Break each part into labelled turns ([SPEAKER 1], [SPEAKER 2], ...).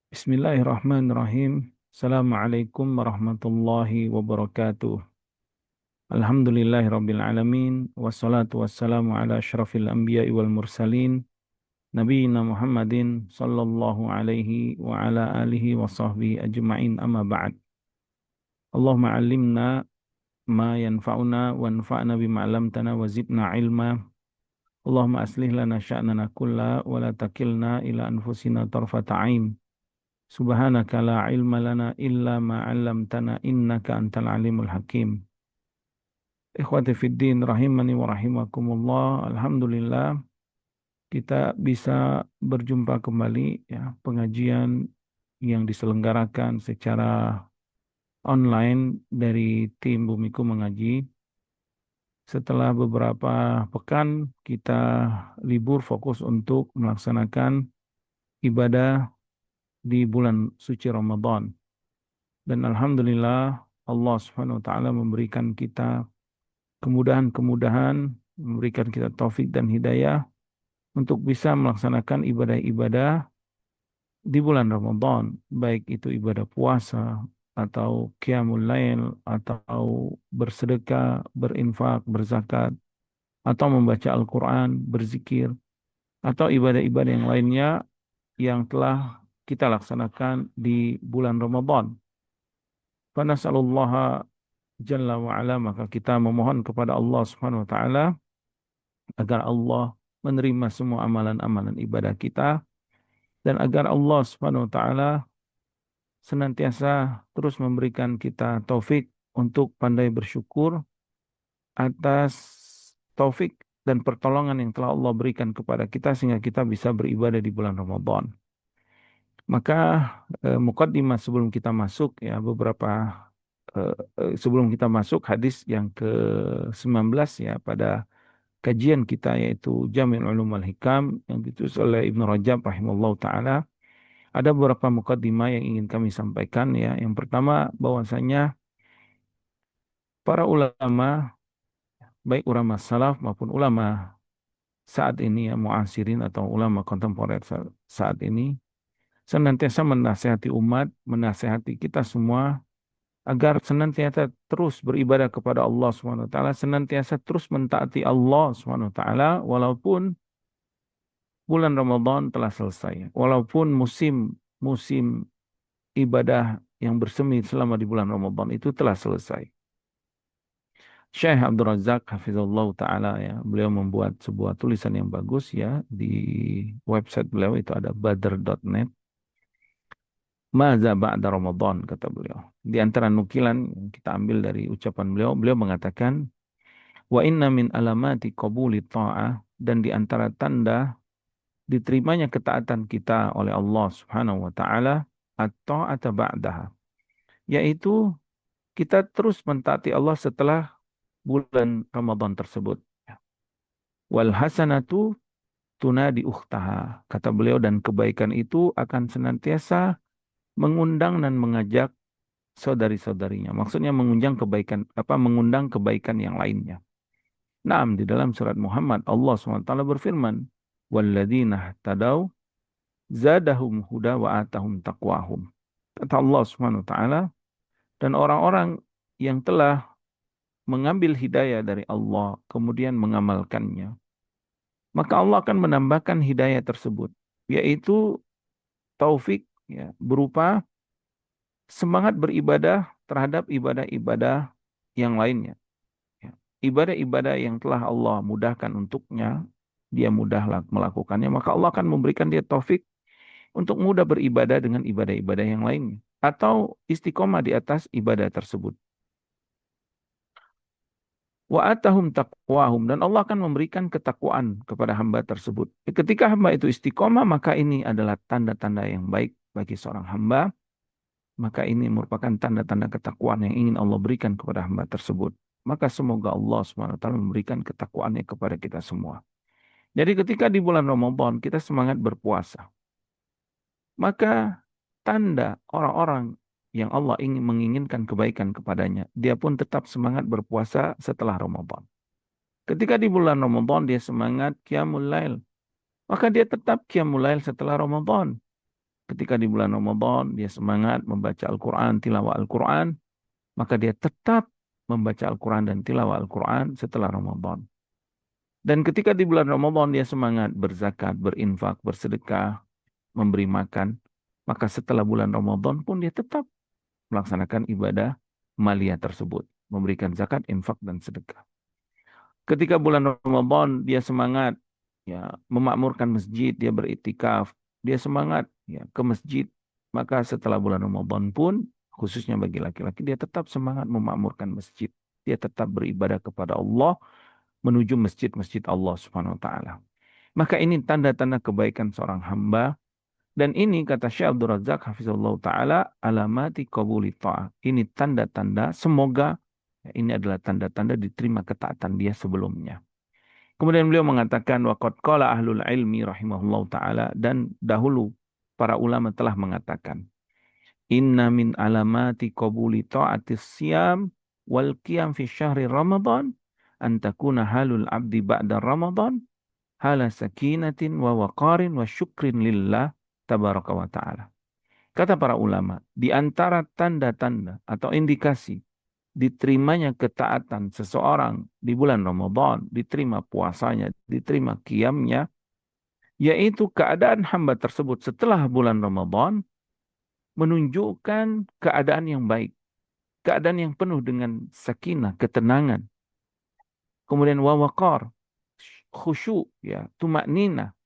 [SPEAKER 1] Bismillahirrahmanirrahim. Assalamualaikum warahmatullahi wabarakatuh. Alhamdulillahirabbil alamin wassalatu wassalamu ala asyrafil anbiya'i wal mursalin nabiyina Muhammadin sallallahu alaihi wa ala alihi wa sahbihi ajma'in amma ba'd. Allahumma 'allimna ma yanfa'una wanfa'na bima 'allamtana wa zidna ilma. Allahumma aslih lana sya'nana kulla wa la takilna ila anfusina tarfata 'ain. Subhanaka la ilma lana illa ma 'allamtana innaka antal alimul hakim. Ikhwati fiddin rahimani wa rahimakumullah. Alhamdulillah kita bisa berjumpa kembali ya, pengajian yang diselenggarakan secara online dari tim Bumiku Mengaji. Setelah beberapa pekan kita libur fokus untuk melaksanakan ibadah di bulan suci Ramadan. Dan alhamdulillah Allah Subhanahu wa taala memberikan kita kemudahan-kemudahan, memberikan kita taufik dan hidayah untuk bisa melaksanakan ibadah-ibadah di bulan Ramadan, baik itu ibadah puasa atau qiyamul lail atau bersedekah, berinfak, berzakat atau membaca Al-Qur'an, berzikir atau ibadah-ibadah yang lainnya yang telah kita laksanakan di bulan Ramadan. Fa nas'alullaha Jalla wa'ala, maka kita memohon kepada Allah Subhanahu wa taala agar Allah menerima semua amalan-amalan ibadah kita dan agar Allah Subhanahu wa taala senantiasa terus memberikan kita taufik untuk pandai bersyukur atas taufik dan pertolongan yang telah Allah berikan kepada kita sehingga kita bisa beribadah di bulan Ramadan. Maka mukaddimah sebelum kita masuk ya sebelum kita masuk hadis yang ke-19 ya pada kajian kita yaitu Jami' Ulum wal Hikam yang ditulis oleh Ibnu Rajab rahimallahu taala. Ada beberapa mukaddimah yang ingin kami sampaikan ya. Yang pertama bahwasanya para ulama baik ulama salaf maupun ulama saat ini ya muasirin atau ulama kontemporer saat ini senantiasa menasihati umat, menasihati kita semua agar senantiasa terus beribadah kepada Allah Subhanahu wa taala, senantiasa terus mentaati Allah Subhanahu wa taala walaupun bulan Ramadan telah selesai, walaupun musim musim ibadah yang bersemi selama di bulan Ramadan itu telah selesai. Syekh Abdul Razak hafizallahu taala ya, beliau membuat sebuah tulisan yang bagus ya di website beliau itu ada badr.net. Maza ba'da Ramadan kata beliau. Di antara nukilan yang kita ambil dari ucapan beliau, beliau mengatakan wa inna min alamati qabuli ta'ah, dan di antara tanda diterimanya ketaatan kita oleh Allah Subhanahu wa taala at-ta'ata ba'daha, yaitu kita terus mentaati Allah setelah bulan Ramadan tersebut. Wal hasanatu tunadi ukhtaha, kata beliau, dan kebaikan itu akan senantiasa mengundang dan mengajak saudari-saudarinya. Maksudnya mengundang kebaikan yang lainnya. Naam, di dalam surat Muhammad Allah SWT berfirman, "Walladzina tadau zadahum huda wa atahum taqwahum." Kata Allah Subhanahu wa taala, dan orang-orang yang telah mengambil hidayah dari Allah kemudian mengamalkannya, maka Allah akan menambahkan hidayah tersebut, yaitu taufik ya, berupa semangat beribadah terhadap ibadah-ibadah yang lainnya. Ya. Ibadah-ibadah yang telah Allah mudahkan untuknya, dia mudah melakukannya, maka Allah akan memberikan dia taufik untuk mudah beribadah dengan ibadah-ibadah yang lainnya. Atau istiqomah di atas ibadah tersebut. Wa atahum taqwahum, dan Allah akan memberikan ketakwaan kepada hamba tersebut. Ketika hamba itu istiqomah, maka ini adalah tanda-tanda yang baik bagi seorang hamba. Maka ini merupakan tanda-tanda ketakwaan yang ingin Allah berikan kepada hamba tersebut. Maka semoga Allah SWT memberikan ketakwaannya kepada kita semua. Jadi ketika di bulan Ramadan kita semangat berpuasa, maka tanda orang-orang yang Allah ingin menginginkan kebaikan kepadanya, dia pun tetap semangat berpuasa setelah Ramadan. Ketika di bulan Ramadan dia semangat qiyamul lail, maka dia tetap qiyamul lail setelah Ramadan. ketika di bulan Ramadan dia semangat membaca Al-Quran, tilawah Al-Quran, maka dia tetap membaca Al-Quran dan tilawah Al-Quran setelah Ramadan. Dan ketika di bulan Ramadan dia semangat berzakat, berinfak, bersedekah, memberi makan, maka setelah bulan Ramadan pun dia tetap melaksanakan ibadah maliyah tersebut, memberikan zakat, infak, dan sedekah. Ketika bulan Ramadan dia semangat ya memakmurkan masjid, dia beriktikaf, dia semangat ya ke masjid, maka setelah bulan Ramadan pun khususnya bagi laki-laki dia tetap semangat memakmurkan masjid. Dia tetap beribadah kepada Allah menuju masjid-masjid Allah Subhanahu wa taala. Maka ini tanda-tanda kebaikan seorang hamba dan ini kata Syekh Abdul Razak hafizallahu taala alamati qabuli ta'ah. Ini tanda-tanda semoga ini adalah tanda-tanda diterima ketaatan dia sebelumnya. Kemudian beliau mengatakan waqad qala ahlul ilmi rahimahullahu taala dan dahulu para ulama telah mengatakan inna min alamati qabuli ta'atis siyam wal qiyam fi syahri Ramadan an takuna halul abdi ba'da Ramadan hala sakinatin wa waqarin wa syukrin lillah tabaraka wa ta'ala. Kata para ulama, di antara tanda-tanda atau indikasi diterimanya ketaatan seseorang di bulan Ramadan, diterima puasanya, diterima qiyamnya, yaitu keadaan hamba tersebut setelah bulan Ramadan menunjukkan keadaan yang baik, keadaan yang penuh dengan sakinah, ketenangan, kemudian wawaqar, khusyuk, ya, tumaknina,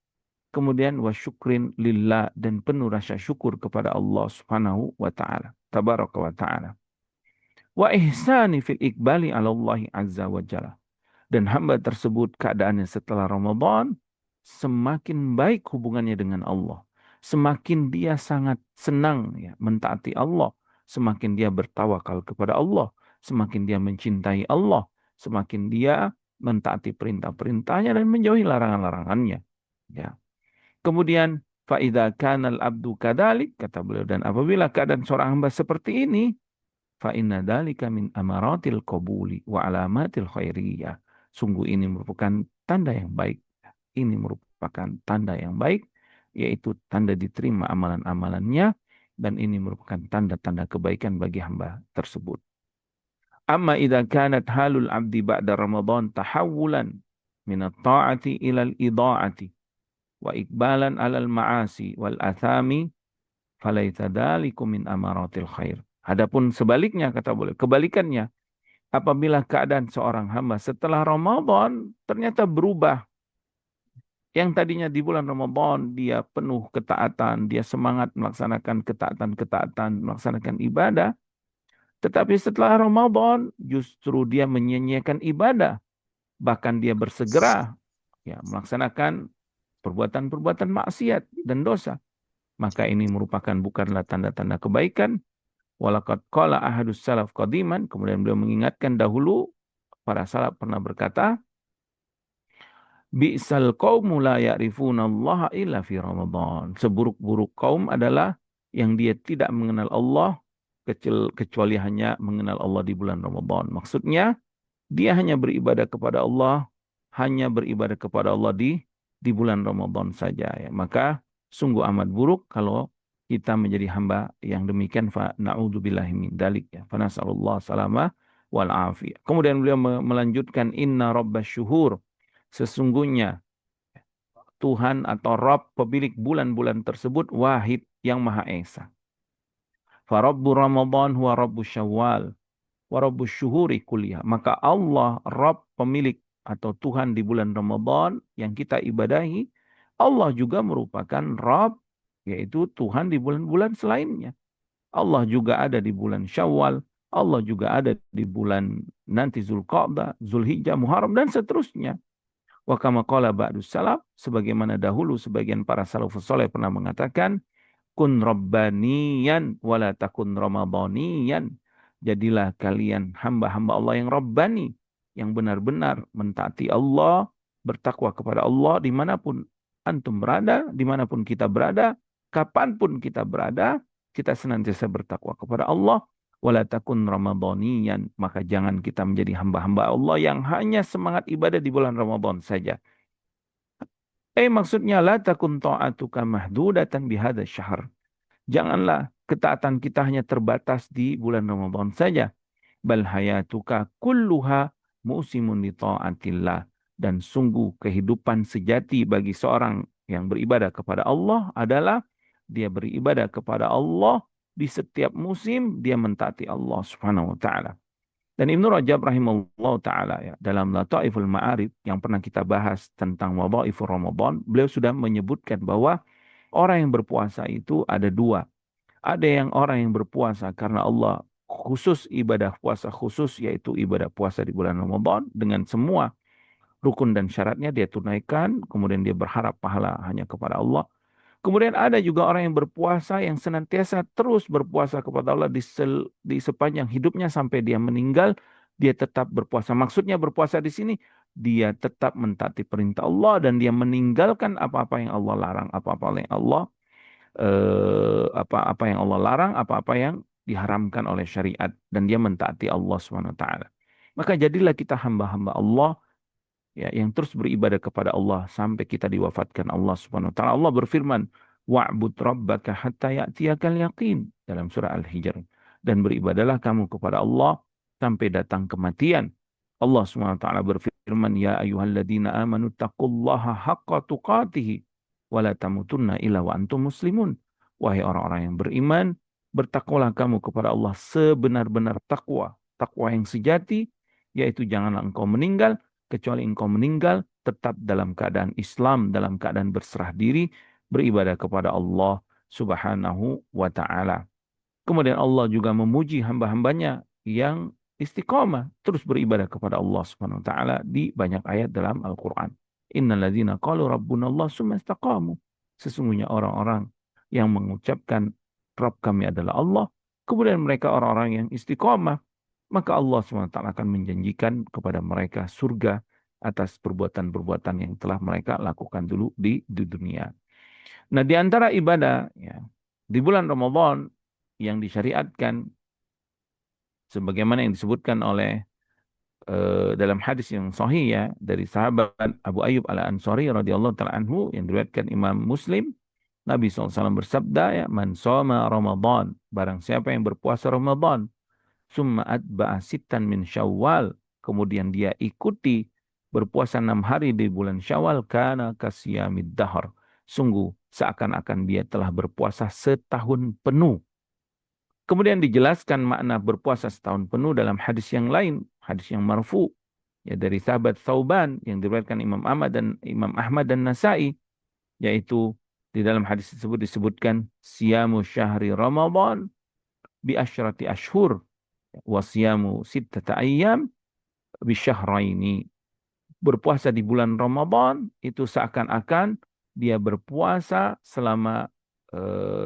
[SPEAKER 1] kemudian wasyukrin lillah dan penuh rasa syukur kepada Allah Subhanahu wa taala, tabaraka wa taala. Wa ihsani fil iqbali ala Allah azza wa jalla. Dan hamba tersebut keadaannya setelah Ramadan semakin baik hubungannya dengan Allah. Semakin dia sangat senang ya, mentaati Allah. Semakin dia bertawakal kepada Allah. Semakin dia mencintai Allah. Semakin dia mentaati perintah-perintahnya dan menjauhi larangan-larangannya. Ya. Kemudian, فَإِذَا كَانَ الْأَبْدُ كَذَلِكَ kata beliau, dan apabila keadaan seorang hamba seperti ini, فَإِنَّ ذَلِكَ مِنْ أَمَرَاتِ الْقَبُولِ وَعَلَامَاتِ الْخَيْرِيَّةِ. Sungguh ini merupakan tanda yang baik. Ini merupakan tanda yang baik, yaitu tanda diterima amalan-amalannya, dan ini merupakan tanda-tanda kebaikan bagi hamba tersebut. Amma idza kanat halul abdi ba'da Ramadan tahawulan min at-ta'ati ila al-idha'ati wa iqbalan 'alal ma'asi wal athami falaita dzalikum min amaratil khair. Adapun sebaliknya kata boleh, kebalikannya apabila keadaan seorang hamba setelah Ramadan ternyata berubah. Yang tadinya di bulan Ramadan dia penuh ketaatan, dia semangat melaksanakan ketaatan-ketaatan, melaksanakan ibadah. Tetapi setelah Ramadan justru dia menyia-nyiakan ibadah. Bahkan dia bersegera ya, melaksanakan perbuatan-perbuatan maksiat dan dosa. Maka ini merupakan bukanlah tanda-tanda kebaikan. Walaqad qala ahadus salaf qadiman, kemudian beliau mengingatkan dahulu para salaf pernah berkata, bi'sal qaumu la ya'rifunallaha illa fi Ramadan. Seburuk-buruk kaum adalah yang dia tidak mengenal Allah kecuali hanya mengenal Allah di bulan Ramadan. Maksudnya dia hanya beribadah kepada Allah, hanya beribadah kepada Allah di bulan Ramadan saja ya. Maka sungguh amat buruk kalau kita menjadi hamba yang demikian, fa na'udzubillahi min dzalik ya. Fa nasallallahu salama wal afiyah. Kemudian beliau melanjutkan inna rabbasyuhur, sesungguhnya Tuhan atau Rabb pemilik bulan-bulan tersebut wahid yang maha esa. Fa rabbu Ramadan huwa rabbu Syawal wa rabbu syuhuri kuliah. Maka Allah Rabb pemilik atau Tuhan di bulan Ramadan yang kita ibadahi, Allah juga merupakan Rabb, yaitu Tuhan di bulan-bulan selainnya. Allah juga ada di bulan Syawal, Allah juga ada di bulan nanti Zulqa'dah, Zulhijjah, Muharram, dan seterusnya. Wa kama qala ba'dus salaf, sebagaimana dahulu sebagian para salafus saleh pernah mengatakan, kun rabbaniyan wala takun ramadhaniyan. Jadilah kalian hamba-hamba Allah yang rabbani, yang benar-benar mentaati Allah, bertakwa kepada Allah dimanapun antum berada, dimanapun kita berada, kapanpun kita berada, kita senantiasa bertakwa kepada Allah. Wala takun ramadhaniyan, maka jangan kita menjadi hamba-hamba Allah yang hanya semangat ibadah di bulan Ramadan saja. Maksudnya la takun ta'atuka mahdudatan bihadza syahr. Janganlah ketaatan kita hanya terbatas di bulan Ramadan saja. Bal hayatuka kulluha musimun li ta'atillah. Dan sungguh kehidupan sejati bagi seorang yang beribadah kepada Allah adalah dia beribadah kepada Allah di setiap musim dia mentaati Allah Subhanahu wa taala. Dan Ibnu Rajab rahimahullah taala ya dalam Lataiful Ma'arif yang pernah kita bahas tentang wadhaifur Ramadan, beliau sudah menyebutkan bahwa orang yang berpuasa itu ada dua. Ada yang orang yang berpuasa karena Allah khusus ibadah puasa khusus yaitu ibadah puasa di bulan Ramadan dengan semua rukun dan syaratnya dia tunaikan, kemudian dia berharap pahala hanya kepada Allah. Kemudian ada juga orang yang berpuasa yang senantiasa terus berpuasa kepada Allah di sepanjang hidupnya sampai dia meninggal, dia tetap berpuasa. Maksudnya berpuasa di sini, dia tetap mentaati perintah Allah dan dia meninggalkan apa-apa yang Allah larang, apa-apa yang Allah apa-apa yang Allah larang, apa-apa yang diharamkan oleh syariat dan dia mentaati Allah Subhanahu wa taala. Maka jadilah kita hamba-hamba Allah ya yang terus beribadah kepada Allah sampai kita diwafatkan Allah Subhanahu wa taala. Allah berfirman, "Wa'bud rabbaka hatta ya'tiyakal yaqin" dalam surah Al-Hijr. Dan beribadalah kamu kepada Allah sampai datang kematian. Allah Subhanahu wa taala berfirman, "Ya ayyuhalladzina amanu taqullaha haqqa tuqatih wa la tamutunna illa wa antum muslimun." Wahai orang-orang yang beriman, bertakwalah kamu kepada Allah sebenar-benar takwa, takwa yang sejati, yaitu janganlah engkau meninggal kecuali engkau meninggal tetap dalam keadaan Islam, dalam keadaan berserah diri, beribadah kepada Allah Subhanahu wa taala. Kemudian Allah juga memuji hamba-hambanya yang istiqamah, terus beribadah kepada Allah Subhanahu wa taala di banyak ayat dalam Al-Qur'an. Innalladzina qalu rabbuna Allah tsumma istaqamu. Sesungguhnya orang-orang yang mengucapkan Rabb kami adalah Allah, kemudian mereka orang-orang yang istiqamah, maka Allah SWT akan menjanjikan kepada mereka surga atas perbuatan-perbuatan yang telah mereka lakukan dulu di dunia. Nah, di antara ibadah ya, di bulan Ramadan yang disyariatkan sebagaimana yang disebutkan oleh dalam hadis yang sahih ya dari sahabat Abu Ayyub Al-Ansari radhiyallahu taala anhu yang diriwayatkan Imam Muslim, Nabi SAW bersabda ya, "Man shoma Ramadan, barang siapa yang berpuasa Ramadan, summa atba'a sittan min Syawal, kemudian dia ikuti berpuasa 6 hari di bulan Syawal, kana kasiyamid dahar." Sungguh seakan-akan dia telah berpuasa setahun penuh. Kemudian dijelaskan makna berpuasa setahun penuh dalam hadis yang lain, hadis yang marfu ya dari sahabat Thauban yang diriwayatkan Imam Ahmad dan Nasai, yaitu di dalam hadis tersebut disebutkan siyamu syahri Ramadan bi asyrati ashhur wa siyamu sittata ayyam bi syahraini. Berpuasa di bulan Ramadan itu seakan-akan dia berpuasa selama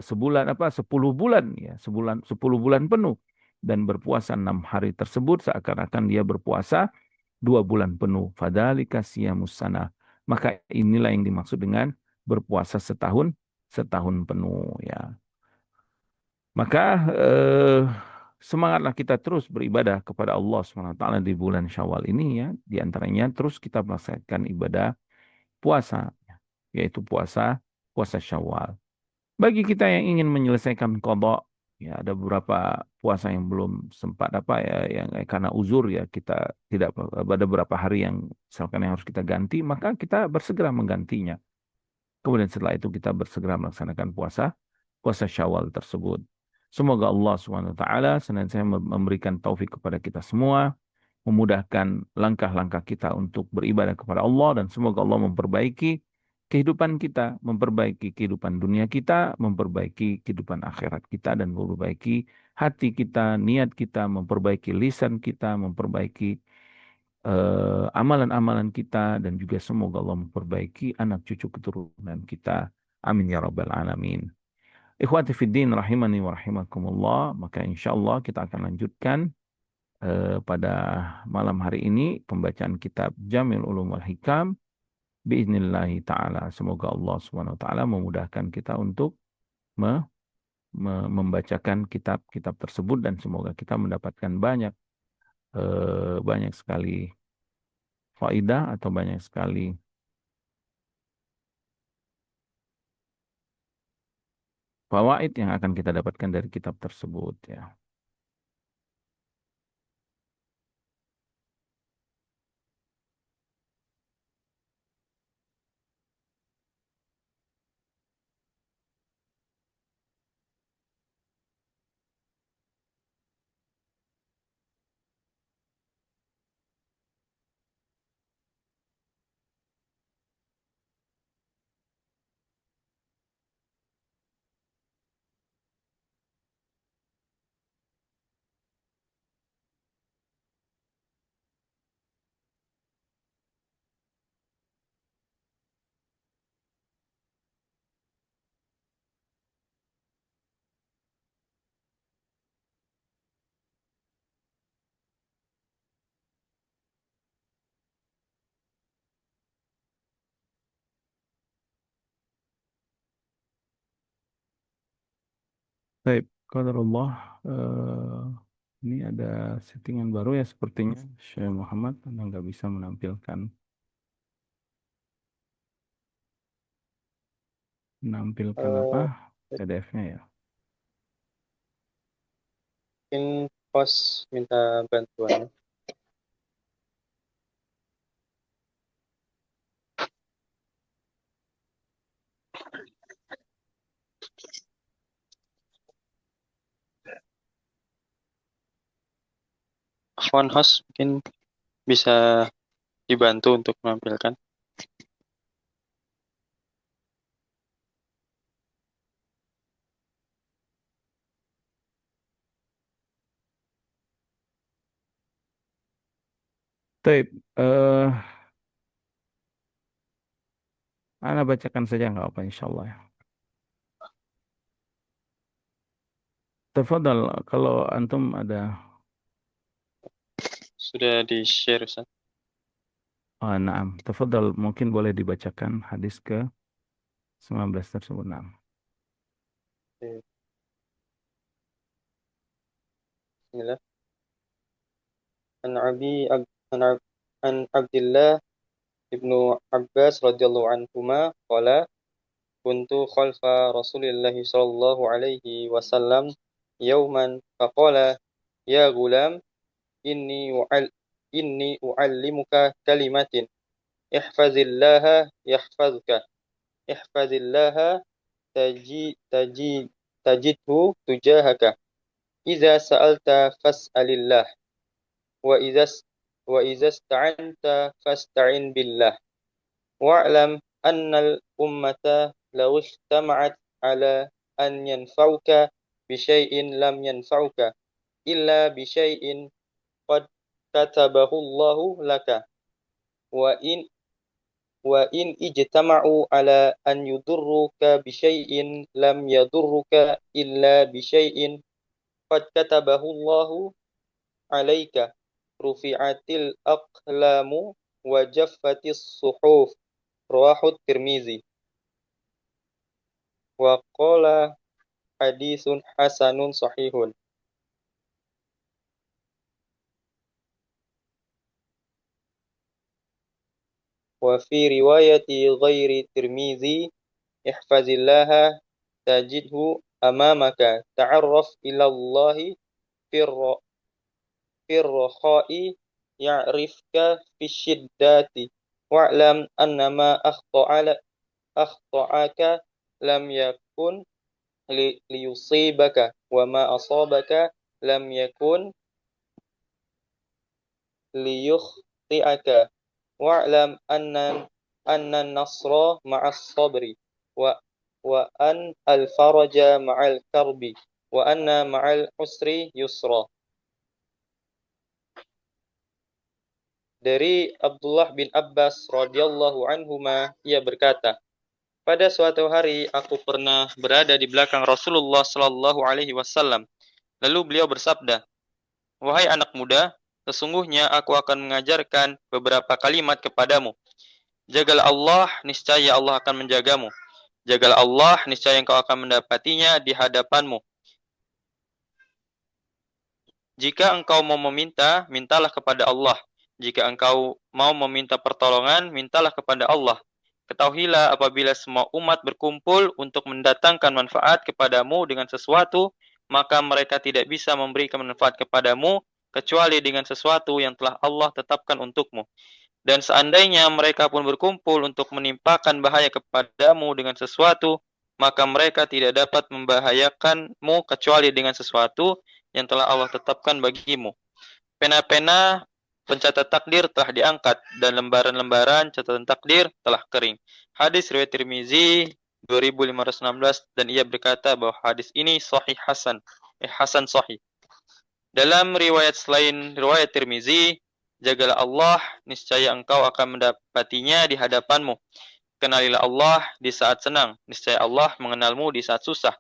[SPEAKER 1] sebulan 10 bulan ya, 10 bulan penuh, dan berpuasa 6 hari tersebut seakan-akan dia berpuasa 2 bulan penuh. Fadzalika siyamus sana. Maka inilah yang dimaksud dengan berpuasa setahun penuh ya. Maka semangatlah kita terus beribadah kepada Allah SWT di bulan Syawal ini ya. Di antaranya terus kita melaksanakan ibadah puasa, yaitu puasa Syawal. Bagi kita yang ingin menyelesaikan qadha, ya ada beberapa puasa yang belum sempat ya yang karena uzur ya kita tidak ada beberapa hari yang misalkan yang harus kita ganti, maka kita bersegera menggantinya. Kemudian setelah itu kita bersegera melaksanakan puasa Syawal tersebut. Semoga Allah Subhanahu wa taala senantiasa memberikan taufik kepada kita semua, memudahkan langkah-langkah kita untuk beribadah kepada Allah, dan semoga Allah memperbaiki kehidupan kita, memperbaiki kehidupan dunia kita, memperbaiki kehidupan akhirat kita, dan memperbaiki hati kita, niat kita, memperbaiki lisan kita, memperbaiki amalan-amalan kita, dan juga semoga Allah memperbaiki anak cucu keturunan kita. Amin ya rabbal alamin. Ikhwati fiddin rahimani wa rahimakumullah. Maka insya Allah kita akan lanjutkan pada malam hari ini pembacaan kitab Jami'ul Ulum wal Hikam biiznillahi ta'ala. Semoga Allah subhanahu wa ta'ala memudahkan kita untuk membacakan kitab-kitab tersebut, dan semoga kita mendapatkan banyak sekali faidah atau banyak sekali. fawaid yang akan kita dapatkan dari kitab tersebut ya. Baik, qadarullah. Ini ada settingan baru ya sepertinya. Syekh Muhammad Anda nggak bisa menampilkan apa
[SPEAKER 2] Eh,
[SPEAKER 1] PDF-nya ya.
[SPEAKER 2] Mungkin host minta bantuan. Akhwan host mungkin bisa dibantu untuk menampilkan.
[SPEAKER 1] Baik, Anda bacakan saja nggak apa insyaallah ya. Tafadhal kalau antum ada.
[SPEAKER 2] Sudah di-share, Ustaz.
[SPEAKER 1] Naam, tafadhal mungkin boleh dibacakan hadis ke 19 tersebut. Naam.
[SPEAKER 2] Oke, Bismillah. An Abi Ab- an Ab- an Abdullah ibnu Abbas radhiyallahu anhuma qala kuntu khalfa Rasulillah sallallahu alaihi wasallam yauman faqala ya gulam inni u'al inni u'allimuka kalimatin ihfazillaha yahfazka ihfazillaha tajidhu tujahaka idza sa'alta fas'alillah wa idza wa idza ista'anta fasta'in billah wa'lam annal ummata law ijtama'at ala an yanfa'uka bi syai'in lam yanfa'uka illa bi syai'in qad katabahu Allahu laka wa in ijtama'u ala an yudurruka bi syai'in lam yadurruka illa bi syai'in qad katabahu Allahu 'alaika rufi'atil aqlamu wa jaffatis suhuf rawahu Tirmizi wa qala hadisun hasanun sahihun. Wa fi riwayati ghairi Tirmizi ihfazillaha tajidhu amamaka ta'arraf ila Allahi firrakhai ya'rifka fisyiddati wa'lam annama akhta'aka lam yakun liyusibaka wa ma asabaka lam yakun liyukhti'aka wa'lam anna nasra ma'as sabri wa an al-faraja ma'al karbi wa anna ma'al usri yusra. Dari Abdullah bin Abbas radhiyallahu anhuma ia berkata, pada suatu hari aku pernah berada di belakang Rasulullah sallallahu alaihi wasallam. Lalu beliau bersabda, "Wahai anak muda, sesungguhnya aku akan mengajarkan beberapa kalimat kepadamu. Jagalah Allah, niscaya Allah akan menjagamu. Jagalah Allah, niscaya engkau akan mendapatinya di hadapanmu. Jika engkau mau meminta, mintalah kepada Allah. Jika engkau mau meminta pertolongan, mintalah kepada Allah. Ketahuilah apabila semua umat berkumpul untuk mendatangkan manfaat kepadamu dengan sesuatu, maka mereka tidak bisa memberikan manfaat kepadamu kecuali dengan sesuatu yang telah Allah tetapkan untukmu. Dan seandainya mereka pun berkumpul untuk menimpakan bahaya kepadamu dengan sesuatu, maka mereka tidak dapat membahayakanmu kecuali dengan sesuatu yang telah Allah tetapkan bagimu. Pena-pena pencatat takdir telah diangkat dan lembaran-lembaran catatan takdir telah kering. Hadis riwayat Tirmizi 2516 dan ia berkata bahwa hadis ini sahih hasan. Hasan sahih. Dalam riwayat selain riwayat Tirmizi, jagalah Allah, niscaya engkau akan mendapatinya di hadapanmu. Kenalilah Allah di saat senang, niscaya Allah mengenalmu di saat susah.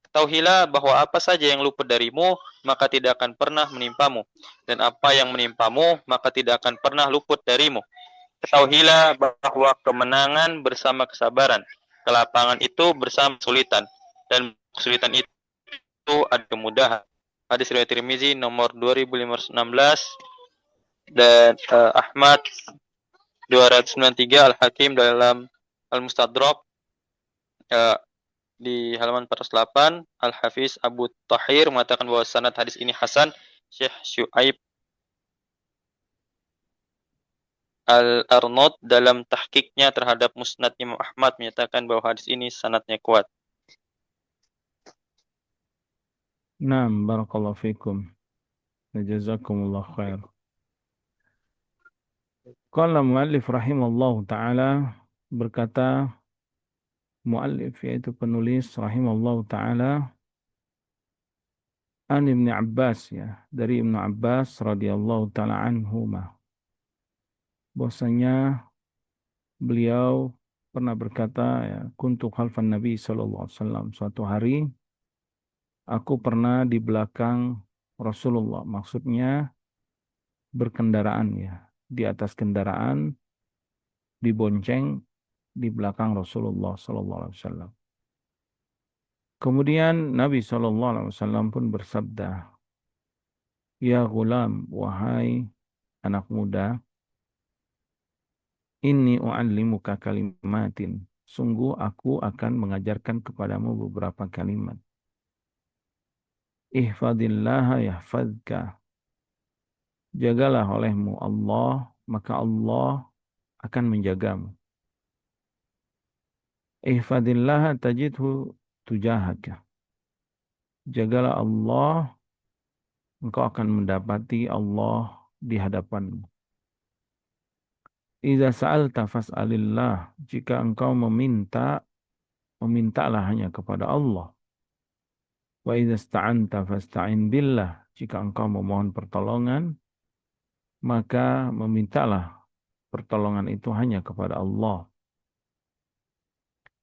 [SPEAKER 2] Ketahuilah bahwa apa saja yang luput darimu, maka tidak akan pernah menimpamu. Dan apa yang menimpamu, maka tidak akan pernah luput darimu. Ketahuilah bahwa kemenangan bersama kesabaran, kelapangan itu bersama kesulitan, dan kesulitan itu ada kemudahan. Hadis riwayat Tirmizi nomor 2516 dan Ahmad 293, Al-Hakim dalam Al-Mustadrak di halaman 408, Al-Hafiz Abu Tahir mengatakan bahwa sanad hadis ini hasan. Syekh Syuaib Al-Arnaud dalam tahqiqnya terhadap Musnad Imam Ahmad menyatakan bahwa hadis ini sanadnya kuat.
[SPEAKER 1] Naam, barakallahu fikum. Jazakumullah khair. Qala muallif rahimallahu ta'ala, berkata muallif yaitu penulis rahimallahu ta'ala, an Ibnu Abbas, ya, dari Ibnu Abbas radhiyallahu ta'ala anhuma, bahwasanya beliau pernah berkata, ya, kuntu khalfan Nabi sallallahu alaihi wasallam, suatu hari aku pernah di belakang Rasulullah, maksudnya berkendaraan, ya, di atas kendaraan, dibonceng di belakang Rasulullah sallallahu alaihi wasallam. Kemudian Nabi sallallahu alaihi wasallam pun bersabda, "Ya gulam, wahai anak muda, inni u'allimuka kalimatin. Sungguh aku akan mengajarkan kepadamu beberapa kalimat. Ihfadillaha yahfadka. Jagalah olehmu Allah, maka Allah akan menjagamu. Ihfadillaha tajidhu tujahaka. Jagalah Allah, engkau akan mendapati Allah di hadapanmu. Idza sa'alta fas'alillah. Jika engkau meminta, memintalah hanya kepada Allah. Wa idza ista'anta fasta'in billah. Jika engkau memohon pertolongan, maka memintalah pertolongan itu hanya kepada Allah.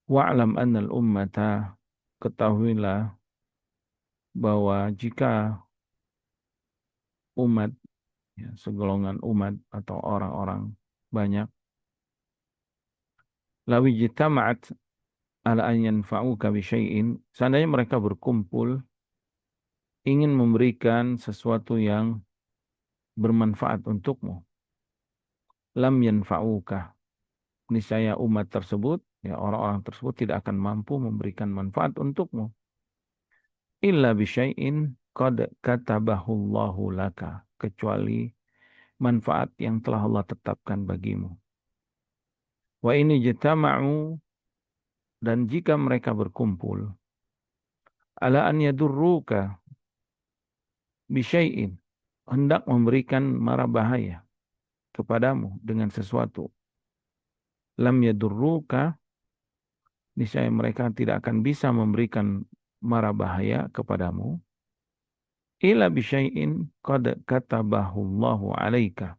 [SPEAKER 1] Wa'lam annal ummata. Ketahuilah bahwa jika umat, ya, segolongan umat atau orang-orang banyak, lawi jitama'at ala an yanfa'uka bi syai'in, seandainya mereka berkumpul ingin memberikan sesuatu yang bermanfaat untukmu, lam yanfa'uka, niscaya umat tersebut, ya, orang-orang tersebut tidak akan mampu memberikan manfaat untukmu, illa bi syai'in qad katabahu Allahu laka, kecuali manfaat yang telah Allah tetapkan bagimu. Wa ini jitama'u, dan jika mereka berkumpul, ala an yadurruka bisyai'in, hendak memberikan mara bahaya kepadamu dengan sesuatu, lam yadurruka, niscaya mereka tidak akan bisa memberikan mara bahaya kepadamu, ila bisyai'in qad katabahu Allahu 'alaika,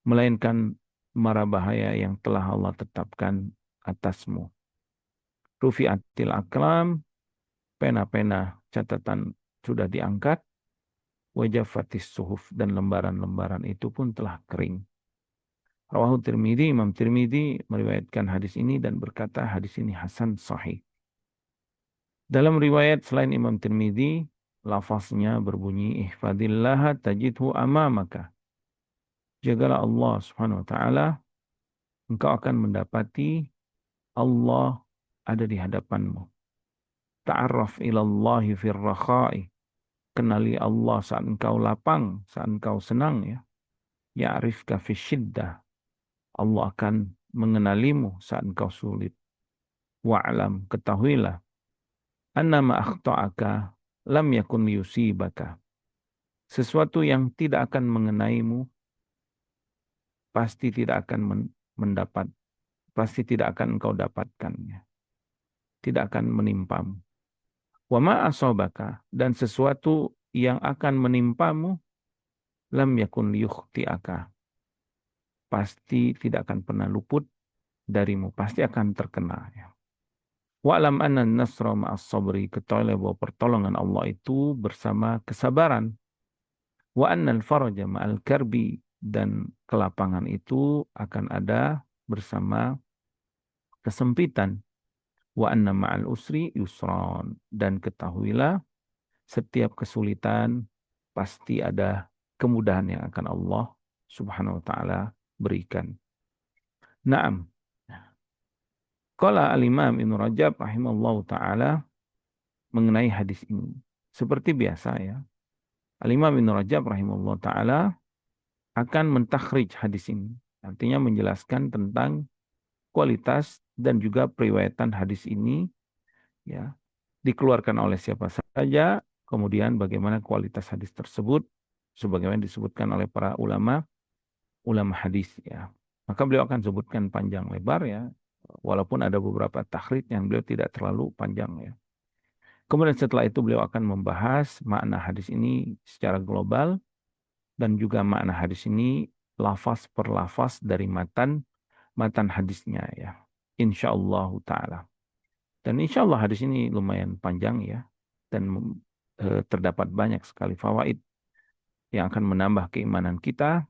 [SPEAKER 1] melainkan mara bahaya yang telah Allah tetapkan atasmu. Rufi'atil aklam, pena-pena catatan sudah diangkat, wajafatis suhuf, dan lembaran-lembaran itu pun telah kering. Rawahu Tirmidzi, Imam Tirmidzi meriwayatkan hadis ini dan berkata hadis ini hasan sahih. Dalam riwayat selain Imam Tirmidzi, lafaznya berbunyi ihfadillaha tajidhu amamaka. Jagalah Allah Subhanahu wa taala, engkau akan mendapati Allah ada di hadapanmu. Ta'arraf ilallahi fir rakha'i. Kenali Allah saat engkau lapang, saat engkau senang ya. Ya'rifka fi syiddah. Allah akan mengenalimu saat engkau sulit. Wa'lam, ketahuilah. Annama akhta'aka lam yakun yusibaka. Sesuatu yang tidak akan mengenaimu, pasti tidak akan mendapat, pasti tidak akan engkau dapatkannya. Tidak akan menimpamu. Wa ma asabaka, dan sesuatu yang akan menimpamu, lam yakun yukhti'aka. Pasti tidak akan pernah luput darimu, pasti akan terkena. Ya. Wa'lam anna nasra ma'as sabri, ketahuilah bahwa pertolongan Allah itu bersama kesabaran. Wa annal faraja ma'al karbi, dan kelapangan itu akan ada bersama kesempitan. Wa anna ma'al usri yusran, dan ketahuilah setiap kesulitan pasti ada kemudahan yang akan Allah Subhanahu wa taala berikan. Naam. Qala al-Imam Ibnu Rajab rahimallahu taala mengenai hadis ini. Seperti biasa ya. Al-Imam Ibnu Rajab rahimallahu taala akan mentakhrij hadis ini. Artinya menjelaskan tentang kualitas dan juga periwayatan hadis ini ya. Dikeluarkan oleh siapa saja, kemudian bagaimana kualitas hadis tersebut sebagaimana disebutkan oleh para ulama hadis ya. Maka beliau akan sebutkan panjang lebar ya, walaupun ada beberapa takhrij yang beliau tidak terlalu panjang ya. Kemudian setelah itu beliau akan membahas makna hadis ini secara global dan juga makna hadis ini lafaz per lafaz dari matan hadisnya ya. Insyaallah taala. Dan insyaallah hadis ini lumayan panjang ya dan terdapat banyak sekali fawaid yang akan menambah keimanan kita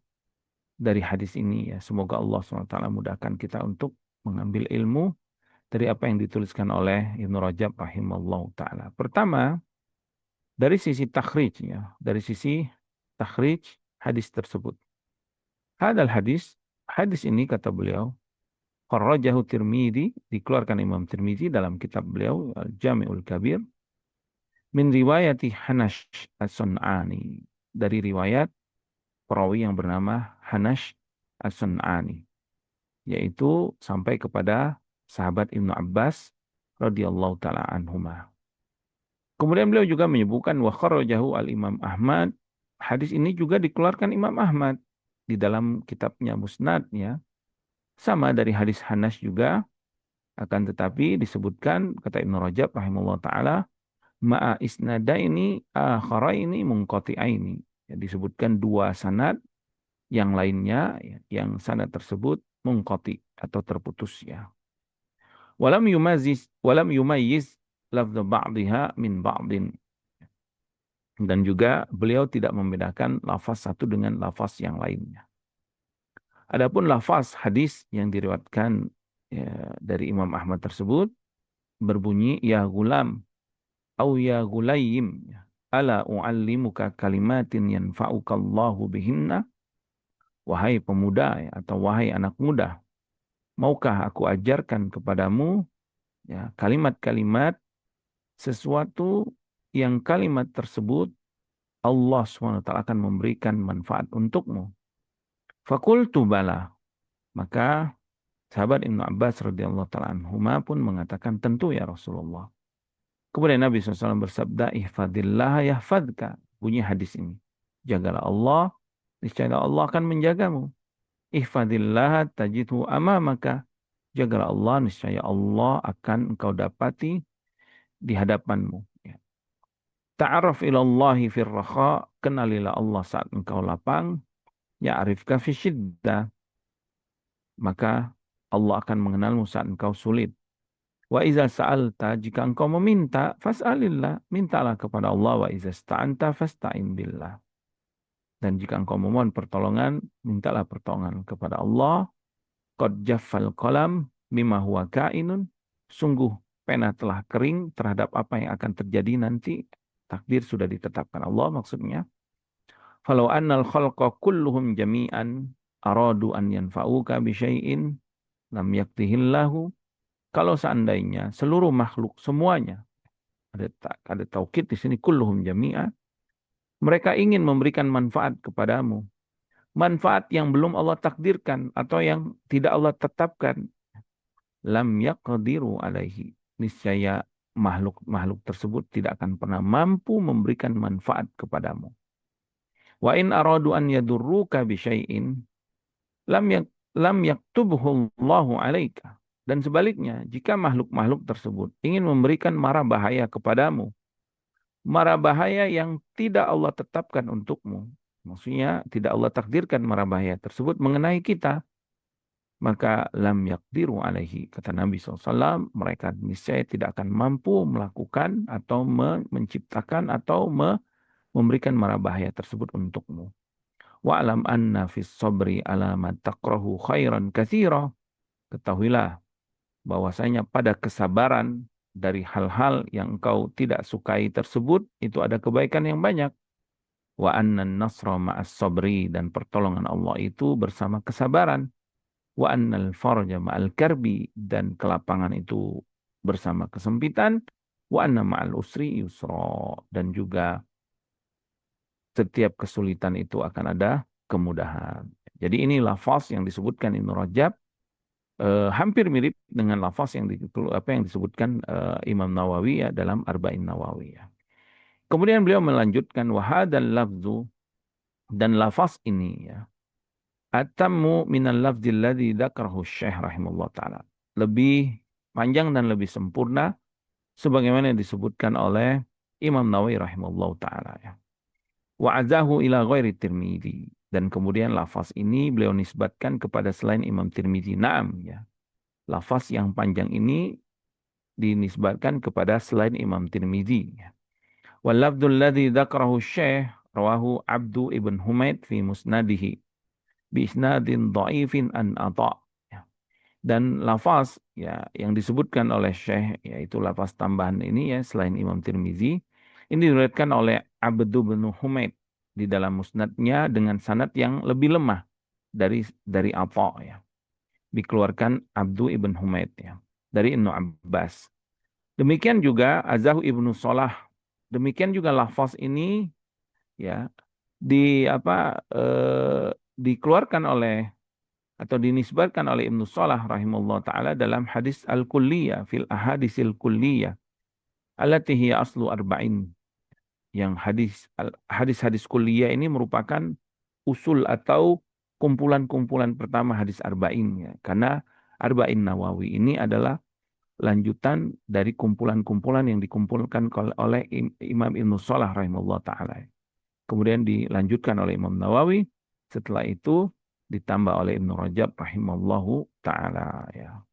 [SPEAKER 1] dari hadis ini ya. Semoga Allah SWT mudahkan kita untuk mengambil ilmu dari apa yang dituliskan oleh Ibnu Rajab rahimallahu taala. Pertama, dari sisi takhrij ya, dari sisi takhrij hadis tersebut. Hadal hadis ini kata beliau, kharrajahu Tirmidzi, dikeluarkan Imam Tirmidzi dalam kitab beliau Al-Jami'ul Kabir, min riwayati Hanash As-Sun'ani, dari riwayat perawi yang bernama Hanash As-Sun'ani, yaitu sampai kepada sahabat Ibnu Abbas radhiyallahu taala anhuma. Kemudian beliau juga menyebutkan wa kharrajahu al-Imam Ahmad. Hadis ini juga dikeluarkan Imam Ahmad di dalam kitabnya Musnad ya. Sama dari hadis Hanas juga, akan tetapi disebutkan kata Ibnu Rajab rahimahullah taala ma'a isnadaini akharaini munqati'aini. Ya, disebutkan dua sanad yang lainnya ya, yang sanad tersebut munqati atau terputus ya. Walam yumayyiz lafdz ba'dihha min ba'din. Dan juga beliau tidak membedakan lafaz satu dengan lafaz yang lainnya. Adapun lafaz hadis yang diriwayatkan ya, dari Imam Ahmad tersebut berbunyi ya gulam au ya gulayim ala u'allimuka kalimatin yanfa'uka Allahu bihinna, wahai pemuda ya, atau wahai anak muda, maukah aku ajarkan kepadamu ya kalimat-kalimat sesuatu yang kalimat tersebut Allah SWT akan memberikan manfaat untukmu. Fakultu bala. Maka sahabat Ibnu Abbas radhiyallahu taala anhuma pun mengatakan tentu ya Rasulullah. Kemudian Nabi SAW bersabda, ihfadillah yahfadka. Bunyi hadis ini. Jagalah Allah, niscaya Allah akan menjagamu. Ihfadillah tajidhu amamaka. Jagalah Allah, niscaya Allah akan engkau dapati di hadapanmu. Ta'araf ilallahi fir rakha, kenalilah Allah saat engkau lapang, ya'rifka fi syiddah, maka Allah akan mengenalmu saat engkau sulit. Wa iza sa'alta, jika engkau meminta, fas'alillah, mintalah kepada Allah. Wa iza sta'anta fasta'in billah. Dan jika engkau memohon pertolongan, mintalah pertolongan kepada Allah. Qad jaffal qalam mimma huwa kainun, sungguh pena telah kering terhadap apa yang akan terjadi nanti. Takdir sudah ditetapkan Allah maksudnya. Falau annal khalqa kulluhum jami'an aradu an yanfa'uka bi syai'in lam yaktihillahu Kalau seandainya seluruh makhluk semuanya, ada taukid di sini, kulluhum jami'a, mereka ingin memberikan manfaat kepadamu, manfaat yang belum Allah takdirkan atau yang tidak Allah tetapkan, lam yaqdiru alaihi, niscaya makhluk-makhluk tersebut tidak akan pernah mampu memberikan manfaat kepadamu. Wa in aradu an yadurruka bi syai'in lam yak lam yaktubhu Allahu alaika. Dan sebaliknya, jika makhluk-makhluk tersebut ingin memberikan mara bahaya kepadamu, mara bahaya yang tidak Allah tetapkan untukmu, maksudnya tidak Allah takdirkan mara bahaya tersebut mengenai kita, maka lam yakdiru alaihi, kata Nabi SAW, mereka niscaya tidak akan mampu melakukan atau menciptakan atau memberikan mara bahaya tersebut untukmu. Wa'lam anna fis sabri ala ma takrahu khairan katsira. Ketahuilah bahwasanya pada kesabaran dari hal-hal yang engkau tidak sukai tersebut itu ada kebaikan yang banyak. Wa anna nasra ma'as sabri, dan pertolongan Allah itu bersama kesabaran. Wa annal farja ma'al karbi, dan kelapangan itu bersama kesempitan. Wa anna ma'al usri yusra, dan juga setiap kesulitan itu akan ada kemudahan. Jadi ini lafaz yang disebutkan Ibnu Rajab, hampir mirip dengan lafaz yang disebutkan Imam Nawawi ya dalam Arba'in Nawawi ya. Kemudian beliau melanjutkan wahadal lafzu, dan lafaz ini ya, atammu minal lafzil ladzi dzakarahu Syekh rahimahullah taala. Lebih panjang dan lebih sempurna sebagaimana yang disebutkan oleh Imam Nawawi rahimahullah taala ya. Wa azahu ila ghairi Tirmidzi, dan kemudian lafaz ini beliau nisbatkan kepada selain Imam Tirmidzi. Naam ya. Lafaz yang panjang ini dinisbatkan kepada selain Imam Tirmidzi. Wal lafdzul ladzi dzakarahu Syekh rawahu Abdu ibn Humaid fi musnadihi bi isnadin dhaifin an Atha. Dan lafaz ya yang disebutkan oleh Syekh, yaitu lafaz tambahan ini ya selain Imam Tirmizi, ini diriwayatkan oleh Abdu bin Humaid di dalam musnadnya dengan sanad yang lebih lemah dari Atha ya. Dikeluarkan Abdu ibn Humaid ya dari Ibnu Abbas. Demikian juga Azahu ibnu Salah. Demikian juga lafaz ini ya dikeluarkan oleh atau dinisbatkan oleh Ibnu Salah rahimahullah taala dalam hadis al-kulliyah fil ahadisil kulliyah allati hiya aslu arba'in, yang hadis-hadis kulliyah ini merupakan usul atau kumpulan-kumpulan pertama hadis arba'in ya, karena Arba'in Nawawi ini adalah lanjutan dari kumpulan-kumpulan yang dikumpulkan oleh Imam Ibnu Salah rahimahullah taala. Kemudian dilanjutkan oleh Imam Nawawi, setelah itu ditambah oleh Ibnu Rajab rahimallahu taala ya.